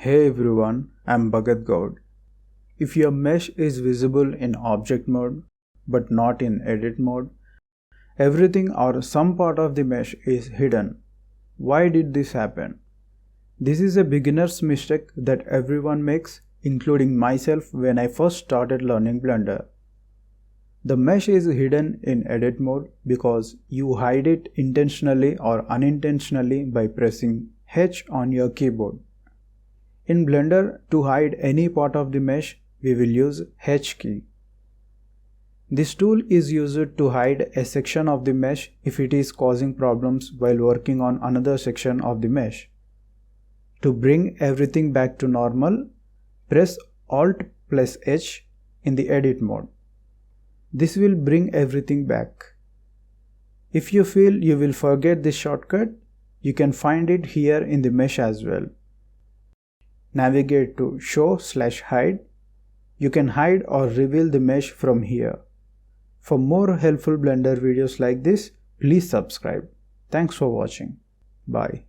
Hey everyone, I'm Bhagat Gaud. If your mesh is visible in object mode but not in edit mode, everything or some part of the mesh is hidden. Why did this happen? This is a beginner's mistake that everyone makes, including myself when I first started learning Blender. The mesh is hidden in edit mode because you hide it intentionally or unintentionally by pressing H on your keyboard. In Blender, to hide any part of the mesh, we will use H key. This tool is used to hide a section of the mesh if it is causing problems while working on another section of the mesh. To bring everything back to normal, press alt+h in the edit mode. This will bring everything back. If you feel you will forget this shortcut, you can find it here in the mesh as well. Navigate to show/hide. You can hide or reveal the mesh from here. For more helpful Blender videos like this, please subscribe. Thanks for watching. Bye.